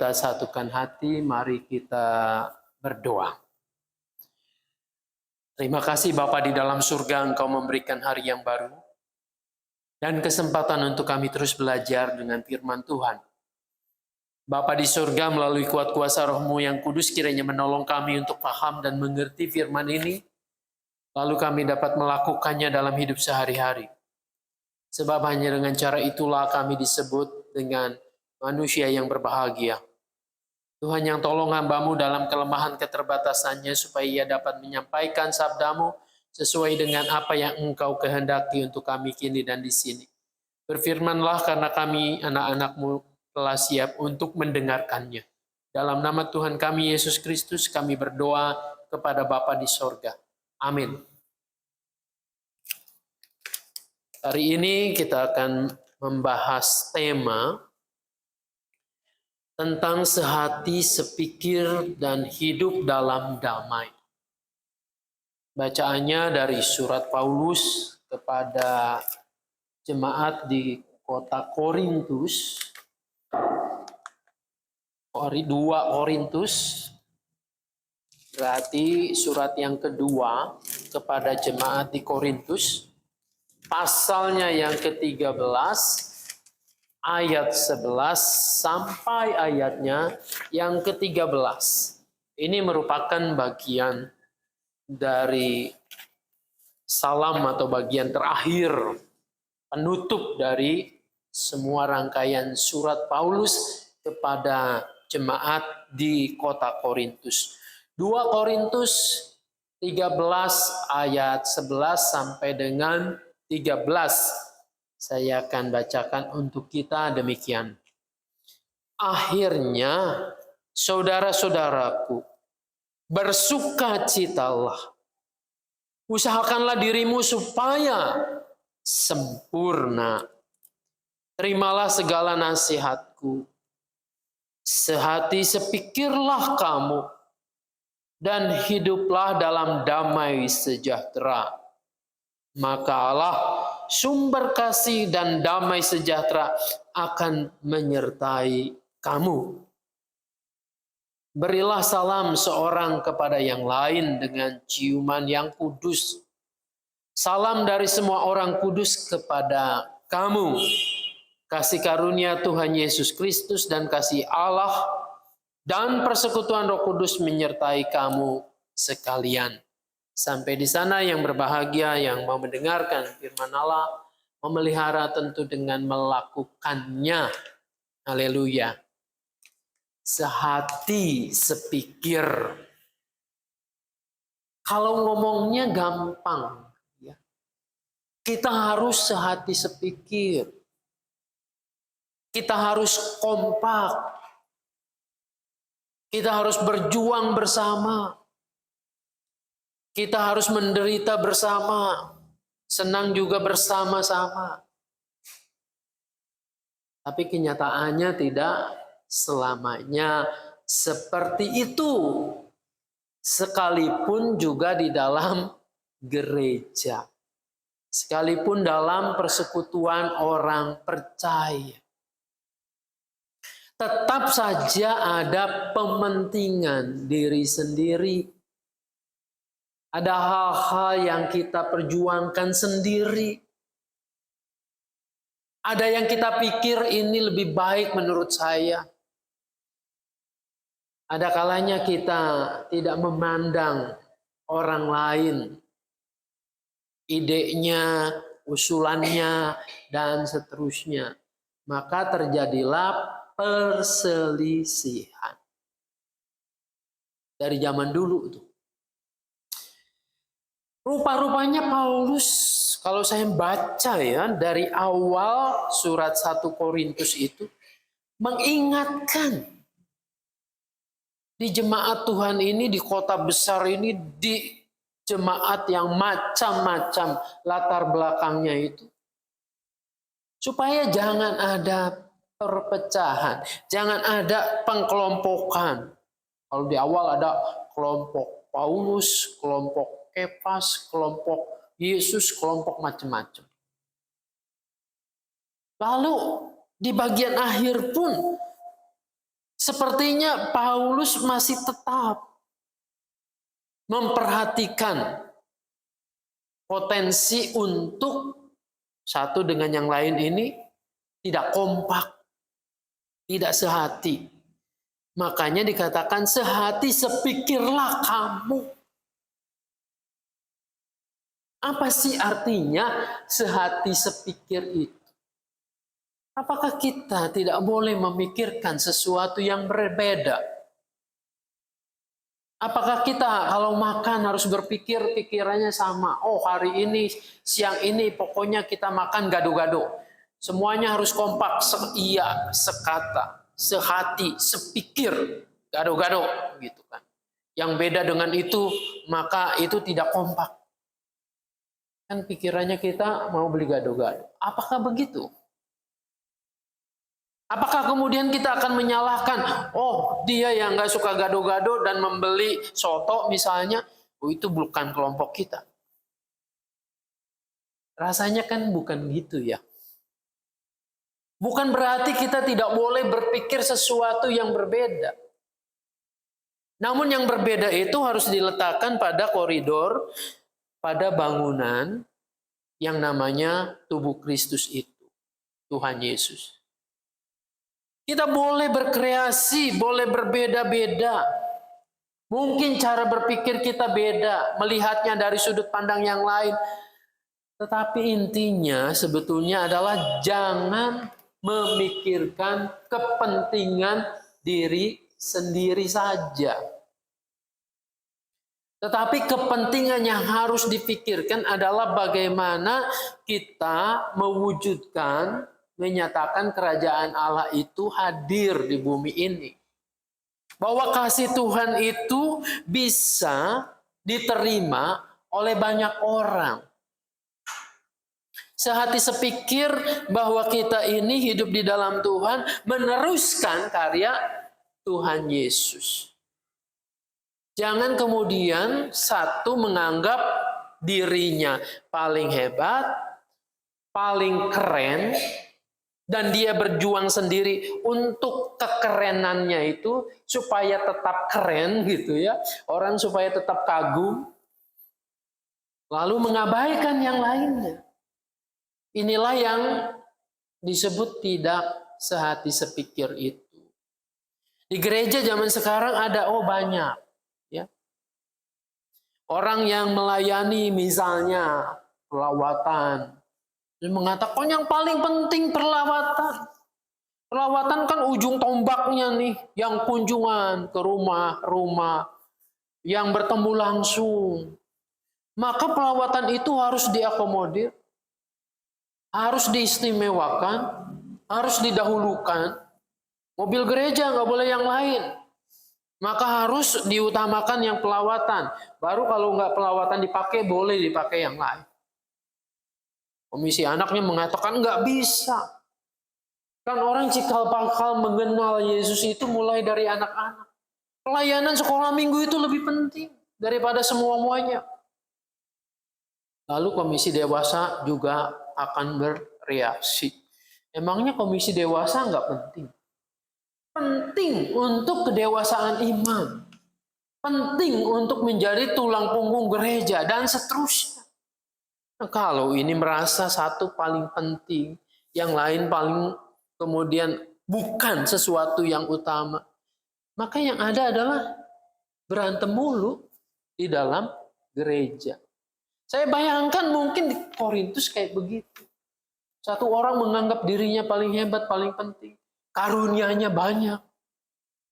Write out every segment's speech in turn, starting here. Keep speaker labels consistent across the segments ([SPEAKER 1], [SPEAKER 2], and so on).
[SPEAKER 1] kita satukan hati, mari kita berdoa. Terima kasih Bapa di dalam surga, Engkau memberikan hari yang baru dan kesempatan untuk kami terus belajar dengan firman Tuhan. Bapa di surga, melalui kuat kuasa Roh-Mu yang kudus, kiranya menolong kami untuk paham dan mengerti firman ini, lalu kami dapat melakukannya dalam hidup sehari-hari. Sebab hanya dengan cara itulah kami disebut dengan manusia yang berbahagia. Tuhan yang tolong hamba-Mu dalam kelemahan keterbatasannya supaya ia dapat menyampaikan sabda-Mu sesuai dengan apa yang Engkau kehendaki untuk kami kini dan di sini. Berfirmanlah karena kami anak-anak-Mu telah siap untuk mendengarkannya. Dalam nama Tuhan kami Yesus Kristus kami berdoa kepada Bapa di sorga. Amin. Hari ini kita akan membahas tema tentang sehati, sepikir, dan hidup dalam damai. Bacaannya dari surat Paulus kepada jemaat di kota Korintus. 2 Korintus, berarti surat yang kedua kepada jemaat di Korintus. Pasalnya yang ke-13, ayat 11 sampai ayatnya yang ke-13. Ini merupakan bagian dari salam atau bagian terakhir penutup dari semua rangkaian surat Paulus kepada jemaat di kota Korintus. 2 Korintus 13 ayat 11 sampai dengan 13. Saya akan bacakan untuk kita demikian. Akhirnya, saudara-saudaraku, bersukacitalah. Usahakanlah dirimu supaya sempurna. Terimalah segala nasihatku. Sehati sepikirlah kamu, dan hiduplah dalam damai sejahtera. Maka Allah, sumber kasih dan damai sejahtera akan menyertai kamu. Berilah salam seorang kepada yang lain dengan ciuman yang kudus. Salam dari semua orang kudus kepada kamu. Kasih karunia Tuhan Yesus Kristus dan kasih Allah dan persekutuan Roh Kudus menyertai kamu sekalian. Sampai di sana yang berbahagia yang mau mendengarkan firman Allah, memelihara tentu dengan melakukannya. Haleluya. Sehati, sepikir. Kalau ngomongnya gampang, ya. Kita harus sehati sepikir. Kita harus kompak. Kita harus berjuang bersama. Kita harus menderita bersama, senang juga bersama-sama. Tapi kenyataannya tidak selamanya seperti itu. Sekalipun juga di dalam gereja. Sekalipun dalam persekutuan orang percaya. Tetap saja ada pementingan diri sendiri. Ada hal-hal yang kita perjuangkan sendiri. Ada yang kita pikir ini lebih baik menurut saya. Ada kalanya kita tidak memandang orang lain. Idenya, usulannya, dan seterusnya. Maka terjadilah perselisihan. Dari zaman dulu tuh. Rupa-rupanya Paulus, kalau saya baca ya, dari awal surat 1 Korintus itu, mengingatkan di jemaat Tuhan ini, di kota besar ini, di jemaat yang macam-macam latar belakangnya itu. Supaya jangan ada perpecahan, jangan ada pengkelompokan. Kalau di awal ada kelompok Paulus, kelompok Kefas, kelompok Yesus, kelompok macam-macam. Lalu di bagian akhir pun Sepertinya Paulus masih tetap memperhatikan potensi untuk satu dengan yang lain ini tidak kompak, tidak sehati. Makanya dikatakan sehati sepikirlah kamu. Apa sih artinya sehati sepikir itu? Apakah kita tidak boleh memikirkan sesuatu yang berbeda? Apakah kita kalau makan harus berpikir pikirannya sama? Oh, hari ini, siang ini pokoknya kita makan gado-gado. Semuanya harus kompak, iya, sekata, sehati, sepikir, gado-gado gitu kan. Yang beda dengan itu, maka itu tidak kompak. Kan pikirannya kita mau beli gado-gado. Apakah begitu? Apakah kemudian kita akan menyalahkan, oh dia yang nggak suka gado-gado dan membeli soto misalnya, oh itu bukan kelompok kita. Rasanya kan bukan gitu ya. Bukan berarti kita tidak boleh berpikir sesuatu yang berbeda. Namun yang berbeda itu harus diletakkan pada koridor, pada bangunan yang namanya tubuh Kristus itu, Tuhan Yesus. Kita boleh berkreasi, boleh berbeda-beda. Mungkin cara berpikir kita beda, melihatnya dari sudut pandang yang lain. Tetapi intinya sebetulnya adalah jangan memikirkan kepentingan diri sendiri saja. Tetapi kepentingan yang harus dipikirkan adalah bagaimana kita mewujudkan, menyatakan kerajaan Allah itu hadir di bumi ini. Bahwa kasih Tuhan itu bisa diterima oleh banyak orang. Sehati sepikir bahwa kita ini hidup di dalam Tuhan, meneruskan karya Tuhan Yesus. Jangan kemudian satu menganggap dirinya paling hebat, paling keren, dan dia berjuang sendiri untuk kekerenannya itu supaya tetap keren gitu ya. Orang supaya tetap kagum. Lalu mengabaikan yang lainnya. Inilah yang disebut tidak sehati sepikir itu. Di gereja zaman sekarang ada banyak ya. Orang yang melayani misalnya pelawatan. Dan mengatakan yang paling penting perlawatan. Pelawatan kan ujung tombaknya nih, yang kunjungan ke rumah-rumah, yang bertemu langsung. Maka pelawatan itu harus diakomodir, harus diistimewakan, harus didahulukan. Mobil gereja nggak boleh yang lain. Maka harus diutamakan yang pelawatan. Baru kalau nggak pelawatan dipakai, boleh dipakai yang lain. Komisi anaknya mengatakan nggak bisa. Kan orang cikal bakal mengenal Yesus itu mulai dari anak-anak. Pelayanan sekolah minggu itu lebih penting daripada semua-muanya. Lalu komisi dewasa juga akan bereaksi. Emangnya komisi dewasa nggak penting? Penting untuk kedewasaan iman. Penting untuk menjadi tulang punggung gereja dan seterusnya. Nah, kalau ini merasa satu paling penting, yang lain paling kemudian bukan sesuatu yang utama, maka yang ada adalah berantem mulu di dalam gereja. Saya bayangkan mungkin di Korintus kayak begitu. Satu orang menganggap dirinya paling hebat, paling penting. Karunianya banyak.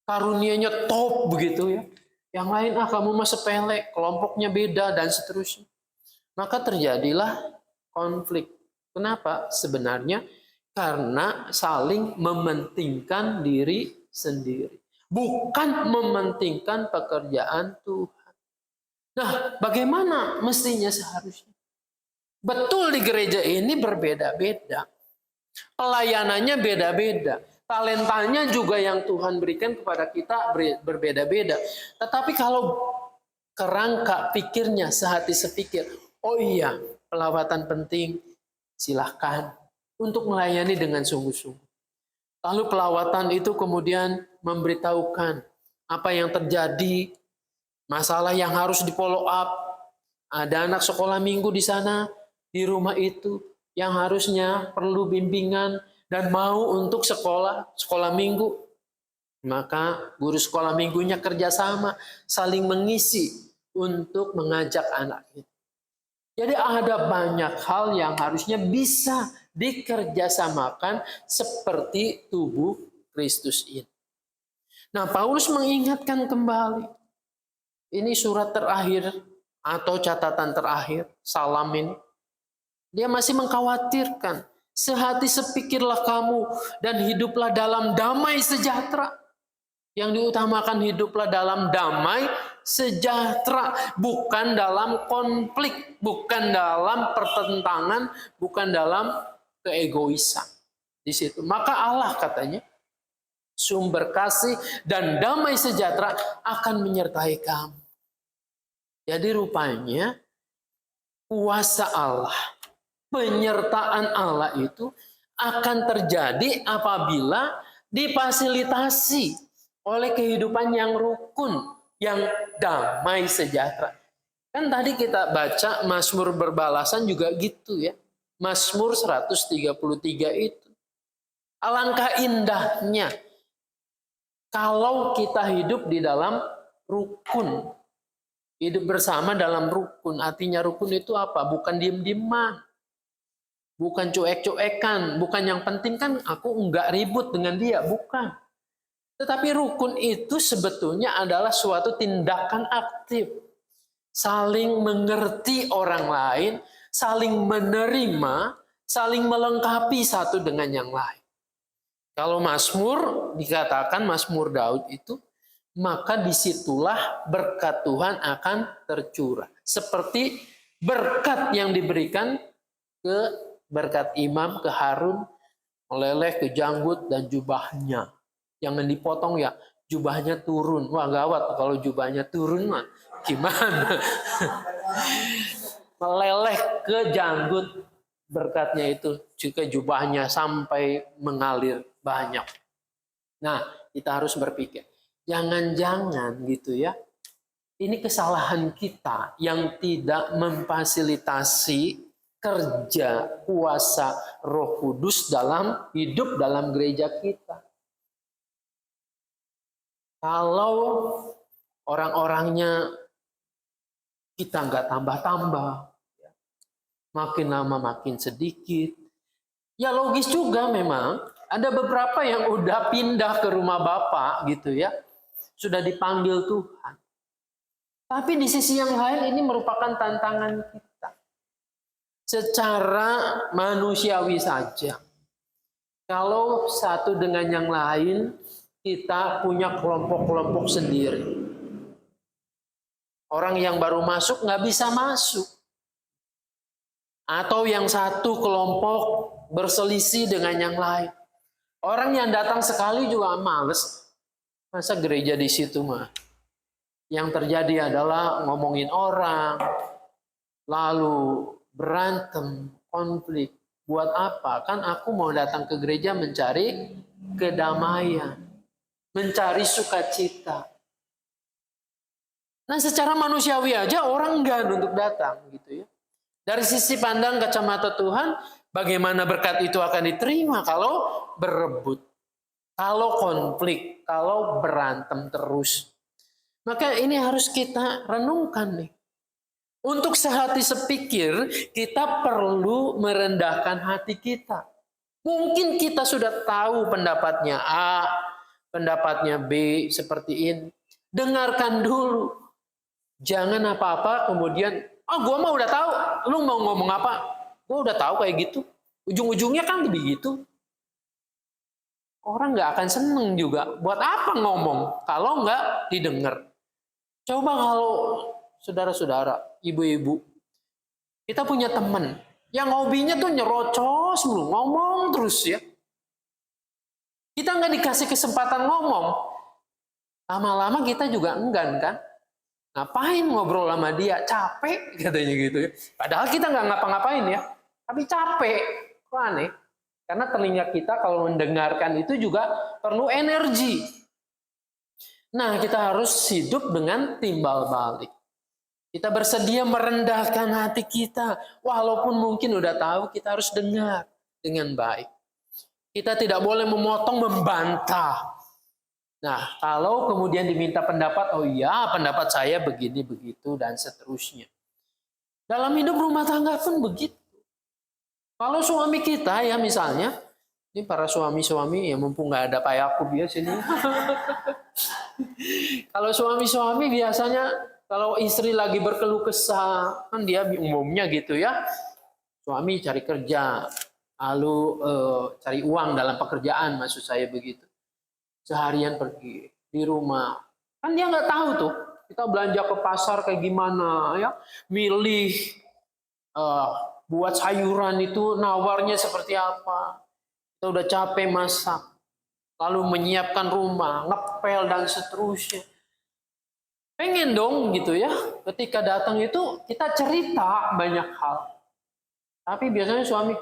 [SPEAKER 1] Karunianya top begitu ya. Yang lain, kamu mah sepele, kelompoknya beda, dan seterusnya. Maka terjadilah konflik. Kenapa? Sebenarnya karena saling mementingkan diri sendiri. Bukan mementingkan pekerjaan Tuhan. Nah, bagaimana mestinya seharusnya? Betul di gereja ini berbeda-beda. Pelayanannya beda-beda. Talentanya juga yang Tuhan berikan kepada kita berbeda-beda. Tetapi kalau kerangka pikirnya sehati sepikir, oh iya, pelawatan penting, silahkan untuk melayani dengan sungguh-sungguh. Lalu pelawatan itu kemudian memberitahukan apa yang terjadi, masalah yang harus di follow up. Ada anak sekolah minggu di sana, di rumah itu, yang harusnya perlu bimbingan dan mau untuk sekolah minggu. Maka guru sekolah minggunya kerjasama, saling mengisi untuk mengajak anak itu. Jadi ada banyak hal yang harusnya bisa dikerjasamakan seperti tubuh Kristus ini. Nah, Paulus mengingatkan kembali. Ini surat terakhir atau catatan terakhir, salam ini. Dia masih mengkhawatirkan. Sehati sepikirlah kamu dan hiduplah dalam damai sejahtera. Yang diutamakan hiduplah dalam damai sejahtera, bukan dalam konflik, bukan dalam pertentangan, bukan dalam keegoisan. Di situ. Maka Allah katanya, sumber kasih dan damai sejahtera akan menyertai kamu. Jadi rupanya kuasa Allah, penyertaan Allah itu akan terjadi apabila difasilitasi oleh kehidupan yang rukun, yang damai sejahtera. Kan tadi kita baca Mazmur berbalasan juga gitu ya. Mazmur 133 itu. Alangkah indahnya kalau kita hidup di dalam rukun. Hidup bersama dalam rukun. Artinya rukun itu apa? Bukan diem-dieman. Bukan cuek-cuekan. Bukan yang penting kan aku enggak ribut dengan dia. Bukan. Tetapi rukun itu sebetulnya adalah suatu tindakan aktif. Saling mengerti orang lain. Saling menerima. Saling melengkapi satu dengan yang lain. Kalau Mazmur dikatakan Mazmur Daud itu, maka disitulah berkat Tuhan akan tercurah. Seperti berkat yang diberikan ke berkat imam, ke Harun, meleleh ke janggut dan jubahnya. Jangan dipotong ya, jubahnya turun. Wah gawat kalau jubahnya turun mah gimana? Meleleh ke janggut berkatnya itu, juga jubahnya sampai mengalir banyak. Nah, kita harus berpikir. Jangan-jangan gitu ya, ini kesalahan kita yang tidak memfasilitasi kerja kuasa Roh Kudus dalam hidup dalam gereja kita. Kalau orang-orangnya kita nggak tambah-tambah, makin lama makin sedikit, ya logis juga memang ada beberapa yang udah pindah ke rumah Bapak gitu ya. Sudah dipanggil Tuhan. Tapi di sisi yang lain ini merupakan tantangan kita. Secara manusiawi saja. Kalau satu dengan yang lain, kita punya kelompok-kelompok sendiri. Orang yang baru masuk nggak bisa masuk. Atau yang satu kelompok berselisih dengan yang lain. Orang yang datang sekali juga males. Masa gereja di situ mah? Yang terjadi adalah ngomongin orang, lalu berantem, konflik. Buat apa? Kan aku mau datang ke gereja mencari kedamaian, mencari sukacita. Nah, secara manusiawi aja orang enggan untuk datang gitu ya. Dari sisi pandang kacamata Tuhan, bagaimana berkat itu akan diterima kalau berebut, kalau konflik, kalau berantem terus. Maka ini harus kita renungkan nih. Untuk sehati sepikir, kita perlu merendahkan hati kita. Mungkin kita sudah tahu pendapatnya A, pendapatnya B, seperti ini. Dengarkan dulu. Jangan apa-apa kemudian, gue mah udah tahu, lu mau ngomong apa? Gue udah tahu kayak gitu. Ujung-ujungnya kan begitu. Orang nggak akan seneng juga. Buat apa ngomong kalau nggak didengar? Coba kalau saudara-saudara, ibu-ibu, kita punya teman yang hobinya tuh nyerocos mulu, ngomong terus ya. Kita nggak dikasih kesempatan ngomong. Lama-lama kita juga enggan kan? Ngapain ngobrol sama dia? Capek katanya gitu ya. Padahal kita nggak ngapa-ngapain ya. Tapi capek. Kok aneh? Karena telinga kita kalau mendengarkan itu juga perlu energi. Nah, kita harus hidup dengan timbal balik. Kita bersedia merendahkan hati kita, walaupun mungkin udah tahu, kita harus dengar dengan baik. Kita tidak boleh memotong, membantah. Nah, kalau kemudian diminta pendapat, oh iya pendapat saya begini, begitu, dan seterusnya. Dalam hidup rumah tangga pun begitu. Kalau suami kita ya misalnya, ini para suami-suami ya mumpung nggak ada Pak Yakub ya sini. Kalau suami-suami biasanya kalau istri lagi berkeluh kesah, kan dia umumnya gitu ya. Suami cari kerja, lalu cari uang dalam pekerjaan, maksud saya begitu. Seharian pergi di rumah, kan dia nggak tahu tuh kita belanja ke pasar kayak gimana ya, milih buat sayuran itu nawarnya seperti apa. Kita udah capek masak, lalu menyiapkan rumah, ngepel dan seterusnya. Pengen dong gitu ya, ketika datang itu kita cerita banyak hal. Tapi biasanya suami,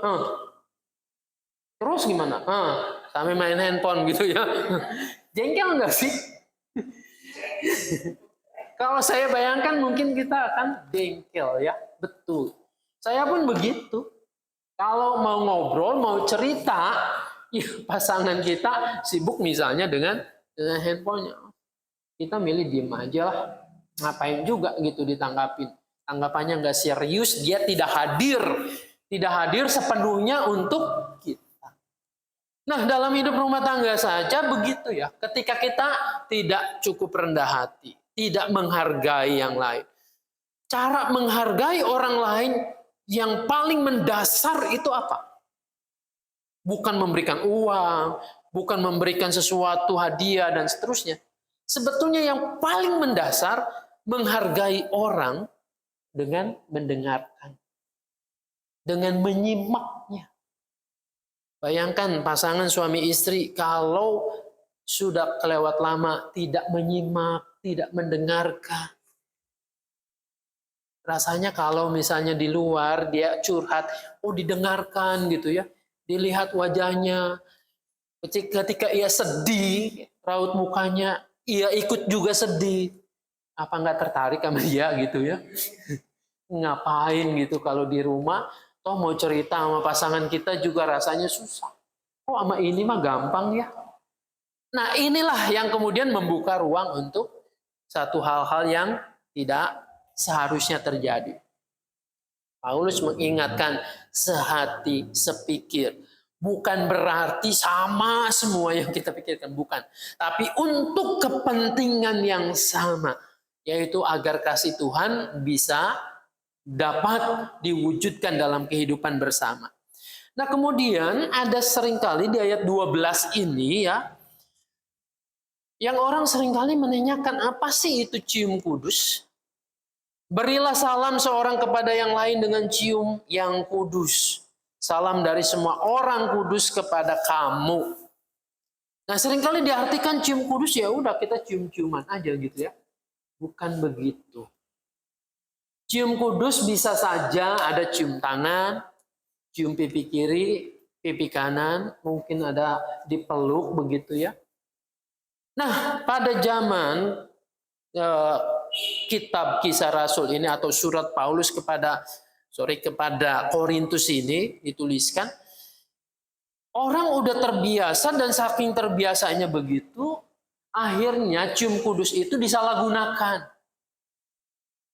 [SPEAKER 1] terus gimana? Sampai main handphone gitu ya. Jengkel nggak sih? Kalau saya bayangkan mungkin kita akan jengkel ya. Betul. Saya pun begitu. Kalau mau ngobrol, mau cerita, ya pasangan kita sibuk misalnya dengan handphonenya. Kita milih diem aja lah. Ngapain juga gitu ditanggapin. Tanggapannya nggak serius, dia tidak hadir. Tidak hadir sepenuhnya untuk kita. Nah, dalam hidup rumah tangga saja begitu ya. Ketika kita tidak cukup rendah hati, tidak menghargai yang lain. Cara menghargai orang lain yang paling mendasar itu apa? Bukan memberikan uang, bukan memberikan sesuatu hadiah dan seterusnya. Sebetulnya yang paling mendasar menghargai orang dengan mendengarkan, dengan menyimaknya. Bayangkan pasangan suami istri kalau sudah kelewat lama tidak menyimak, tidak mendengarkan. Rasanya kalau misalnya di luar dia curhat, didengarkan gitu ya. Dilihat wajahnya. Ketika ia sedih, raut mukanya, ia ikut juga sedih. Apa nggak tertarik sama dia gitu ya? Ngapain gitu kalau di rumah, toh mau cerita sama pasangan kita juga rasanya susah. Oh sama ini mah gampang ya. Nah inilah yang kemudian membuka ruang untuk satu hal-hal yang tidak seharusnya terjadi. Paulus mengingatkan sehati, sepikir. Bukan berarti sama semua yang kita pikirkan, bukan. Tapi untuk kepentingan yang sama, yaitu agar kasih Tuhan bisa dapat diwujudkan dalam kehidupan bersama. Nah kemudian ada seringkali di ayat 12 ini ya, yang orang seringkali menanyakan apa sih itu cium kudus? Berilah salam seorang kepada yang lain dengan cium yang kudus. Salam dari semua orang kudus kepada kamu. Nah seringkali diartikan cium kudus ya udah kita cium-ciuman aja gitu ya. Bukan begitu. Cium kudus bisa saja ada cium tangan, cium pipi kiri, pipi kanan, mungkin ada dipeluk begitu ya. Nah, pada zaman kitab Kisah Rasul ini atau surat Paulus kepada Korintus ini dituliskan, orang udah terbiasa dan saking terbiasanya begitu, akhirnya cium kudus itu disalahgunakan.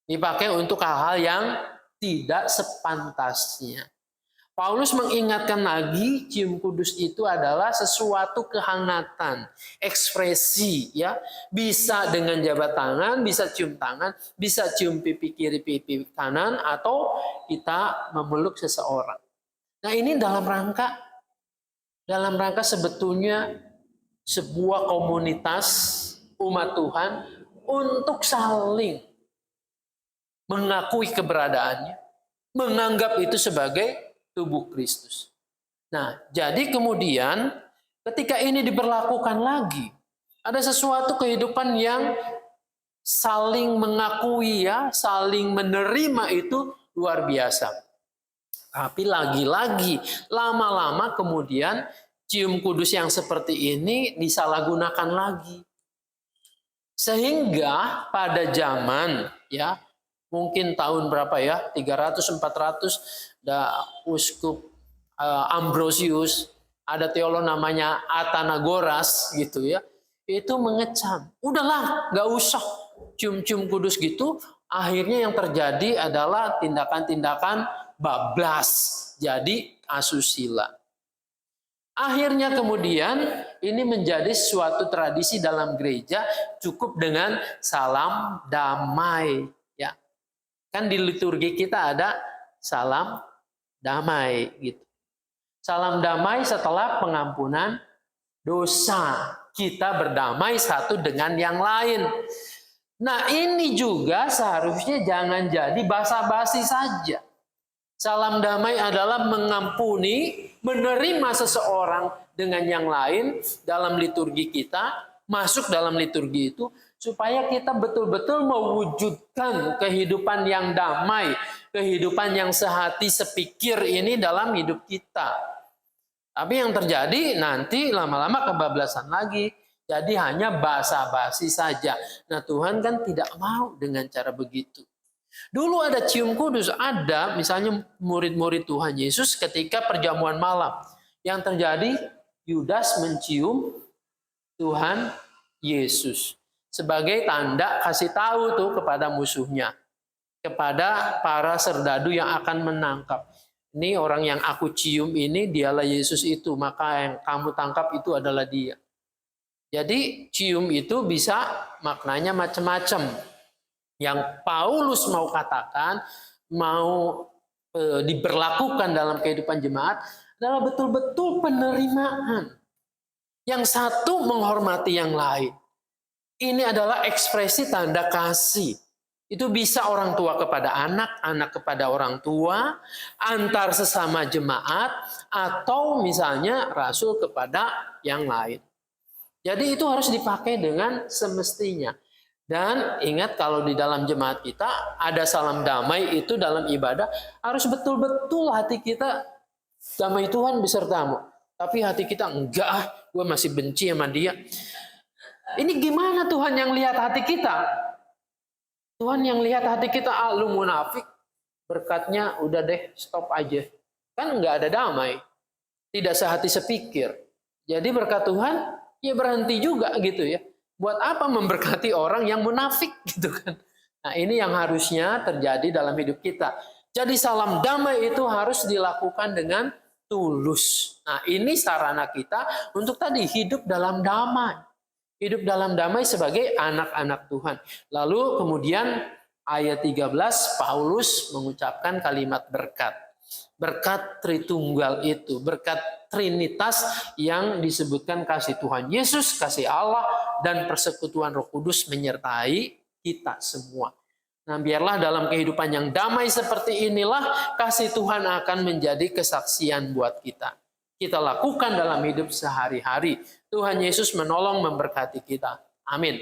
[SPEAKER 1] Dipakai untuk hal-hal yang tidak sepantasnya. Paulus mengingatkan lagi cium kudus itu adalah sesuatu kehangatan, ekspresi ya. Bisa dengan jabat tangan, bisa cium tangan, bisa cium pipi kiri, pipi kanan, atau kita memeluk seseorang. Nah ini dalam rangka sebetulnya sebuah komunitas umat Tuhan untuk saling mengakui keberadaannya, menganggap itu sebagai tubuh Kristus. Nah, jadi kemudian ketika ini diberlakukan lagi, ada sesuatu kehidupan yang saling mengakui ya, saling menerima itu luar biasa. Tapi lagi-lagi, lama-lama kemudian cium kudus yang seperti ini disalahgunakan lagi. Sehingga pada zaman ya mungkin tahun berapa ya 300-400 ada uskup Ambrosius, ada teolog namanya Athenagoras gitu ya, itu mengecam, udahlah nggak usah cium-cium kudus gitu. Akhirnya yang terjadi adalah tindakan-tindakan bablas, jadi asusila. Akhirnya kemudian ini menjadi suatu tradisi dalam gereja, cukup dengan salam damai ya. Kan di liturgi kita ada salam damai gitu. Salam damai setelah pengampunan dosa. Kita berdamai satu dengan yang lain. Nah, ini juga seharusnya jangan jadi basa-basi saja. Salam damai adalah mengampuni, menerima seseorang dengan yang lain dalam liturgi kita, masuk dalam liturgi itu, supaya kita betul-betul mewujudkan kehidupan yang damai, kehidupan yang sehati sepikir ini dalam hidup kita. Tapi yang terjadi nanti lama-lama kebablasan lagi, jadi hanya basa-basi saja. Nah, Tuhan kan tidak mau dengan cara begitu. Dulu ada cium kudus, ada misalnya murid-murid Tuhan Yesus ketika perjamuan malam. Yang terjadi, Yudas mencium Tuhan Yesus sebagai tanda kasih tahu tuh kepada musuhnya, kepada para serdadu yang akan menangkap. Ini orang yang aku cium ini dialah Yesus itu, maka yang kamu tangkap itu adalah dia. Jadi cium itu bisa maknanya macam-macam. Yang Paulus mau katakan, mau diberlakukan dalam kehidupan jemaat adalah betul-betul penerimaan. Yang satu menghormati yang lain. Ini adalah ekspresi tanda kasih. Itu bisa orang tua kepada anak, anak kepada orang tua, antar sesama jemaat, atau misalnya rasul kepada yang lain. Jadi itu harus dipakai dengan semestinya. Dan ingat kalau di dalam jemaat kita ada salam damai itu dalam ibadah, harus betul-betul hati kita damai Tuhan besertamu. Tapi hati kita enggak, gue masih benci sama dia. Ini gimana Tuhan yang lihat hati kita? Tuhan yang lihat hati kita, lu munafik, berkatnya udah deh stop aja. Kan enggak ada damai, tidak sehati sepikir. Jadi berkat Tuhan ya berhenti juga gitu ya. Buat apa memberkati orang yang munafik gitu kan? Nah, ini yang harusnya terjadi dalam hidup kita. Jadi salam damai itu harus dilakukan dengan tulus. Nah, ini sarana kita untuk tadi hidup dalam damai. Hidup dalam damai sebagai anak-anak Tuhan. Lalu kemudian ayat 13 Paulus mengucapkan kalimat berkat. Berkat Tritunggal itu, berkat Trinitas yang disebutkan kasih Tuhan Yesus, kasih Allah, dan persekutuan Roh Kudus menyertai kita semua. Nah, biarlah dalam kehidupan yang damai seperti inilah kasih Tuhan akan menjadi kesaksian buat kita. Kita lakukan dalam hidup sehari-hari. Tuhan Yesus menolong memberkati kita. Amin.